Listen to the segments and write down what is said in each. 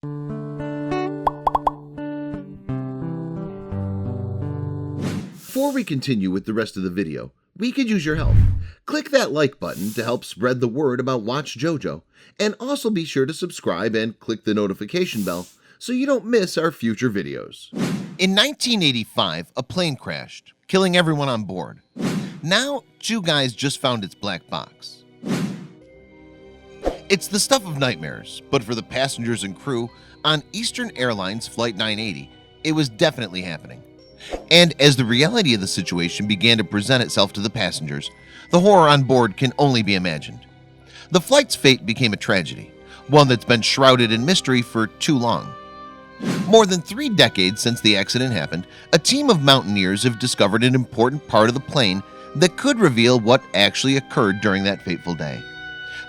Before we continue with the rest of the video, we could use your help. Click that like button to help spread the word about watchJojo, and also be sure to subscribe and click the notification bell so you don't miss our future videos. In 1985, a plane crashed, killing everyone on board. Now, two guys just found its black box. It's the stuff of nightmares, but for the passengers and crew on Eastern Airlines Flight 980, it was definitely happening. And as the reality of the situation began to present itself to the passengers, the horror on board can only be imagined. The flight's fate became a tragedy, one that's been shrouded in mystery for too long. More than 3 decades since the accident happened, a team of mountaineers have discovered an important part of the plane that could reveal what actually occurred during that fateful day.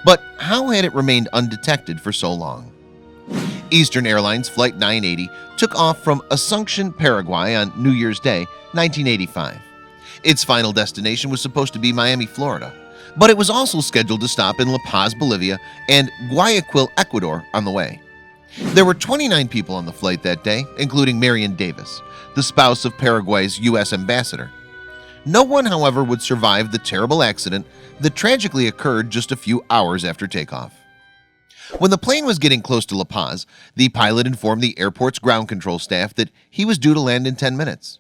But how had it remained undetected for so long? Eastern Airlines Flight 980 took off from Asunción, Paraguay on New Year's Day, 1985. Its final destination was supposed to be Miami, Florida, but it was also scheduled to stop in La Paz, Bolivia, and Guayaquil, Ecuador on the way. There were 29 people on the flight that day, including Marion Davis, the spouse of Paraguay's U.S. ambassador. No one, however, would survive the terrible accident that tragically occurred just a few hours after takeoff. When the plane was getting close to La Paz, the pilot informed the airport's ground control staff that he was due to land in 10 minutes.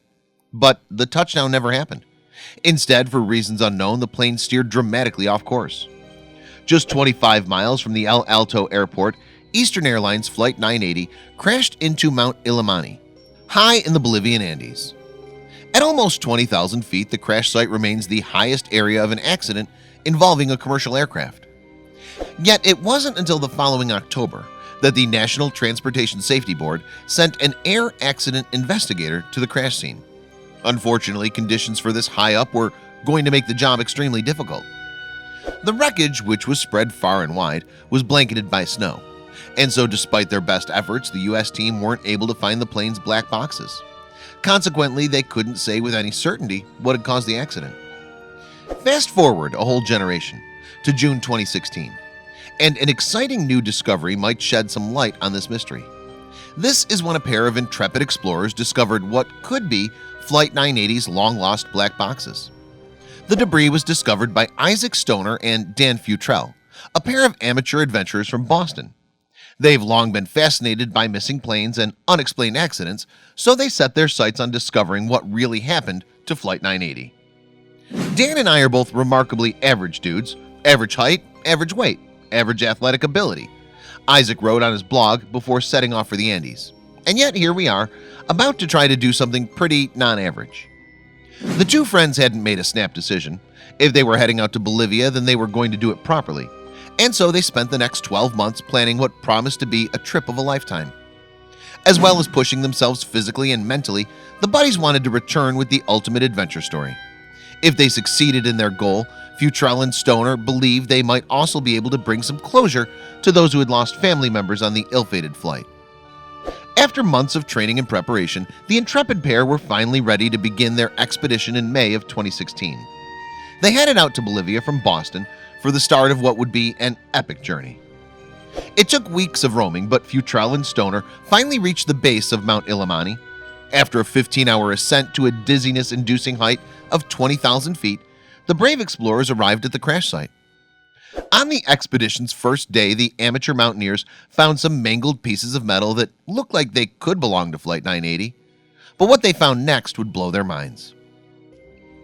But the touchdown never happened. Instead, for reasons unknown, the plane steered dramatically off course. Just 25 miles from the El Alto airport, Eastern Airlines Flight 980 crashed into Mount Illimani, high in the Bolivian Andes. At almost 20,000 feet, the crash site remains the highest area of an accident involving a commercial aircraft. Yet it wasn't until the following October that the National Transportation Safety Board sent an air accident investigator to the crash scene. Unfortunately, conditions for this high up were going to make the job extremely difficult. The wreckage, which was spread far and wide, was blanketed by snow, and so despite their best efforts, the U.S. team weren't able to find the plane's black boxes. Consequently, they couldn't say with any certainty what had caused the accident. Fast forward a whole generation to June 2016, and an exciting new discovery might shed some light on this mystery. This is when a pair of intrepid explorers discovered what could be Flight 980's long-lost black boxes. The debris was discovered by Isaac Stoner and Dan Futrell, a pair of amateur adventurers from Boston. They've long been fascinated by missing planes and unexplained accidents, so they set their sights on discovering what really happened to Flight 980. Dan and I are both remarkably average dudes, average height, average weight, average athletic ability, Isaac wrote on his blog before setting off for the Andes. And yet here we are, about to try to do something pretty non-average. The two friends hadn't made a snap decision. If they were heading out to Bolivia, then they were going to do it properly. And so they spent the next 12 months planning what promised to be a trip of a lifetime. As well as pushing themselves physically and mentally, the buddies wanted to return with the ultimate adventure story. If they succeeded in their goal, Futrell and Stoner believed they might also be able to bring some closure to those who had lost family members on the ill-fated flight. After months of training and preparation, the intrepid pair were finally ready to begin their expedition in May of 2016. They headed out to Bolivia from Boston for the start of what would be an epic journey. It took weeks of roaming, but Futrell and Stoner finally reached the base of Mount Illimani. After a 15-hour ascent to a dizziness-inducing height of 20,000 feet, the brave explorers arrived at the crash site. On the expedition's first day, the amateur mountaineers found some mangled pieces of metal that looked like they could belong to Flight 980, but what they found next would blow their minds.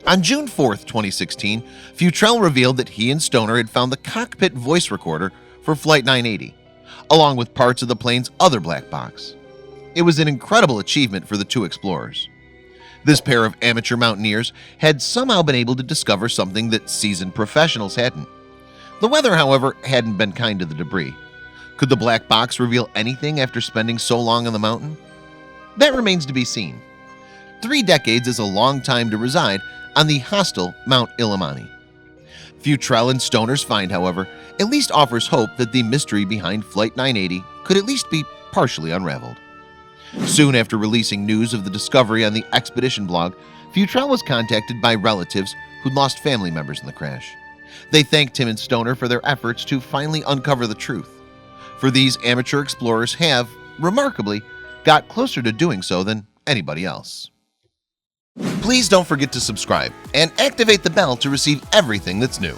On June 4th, 2016, Futrell revealed that he and Stoner had found the cockpit voice recorder for Flight 980, along with parts of the plane's other black box. It was an incredible achievement for the two explorers. This pair of amateur mountaineers had somehow been able to discover something that seasoned professionals hadn't. The weather, however, hadn't been kind to the debris. Could the black box reveal anything after spending so long on the mountain? That remains to be seen. 3 decades is a long time to reside on the hostile Mount Illimani. Futrell and Stoner's find, however, at least offers hope that the mystery behind Flight 980 could at least be partially unraveled. Soon after releasing news of the discovery on the expedition blog, Futrell was contacted by relatives who'd lost family members in the crash. They thanked him and Stoner for their efforts to finally uncover the truth. For these amateur explorers have, remarkably got closer to doing so than anybody else. Please don't forget to subscribe and activate the bell to receive everything that's new.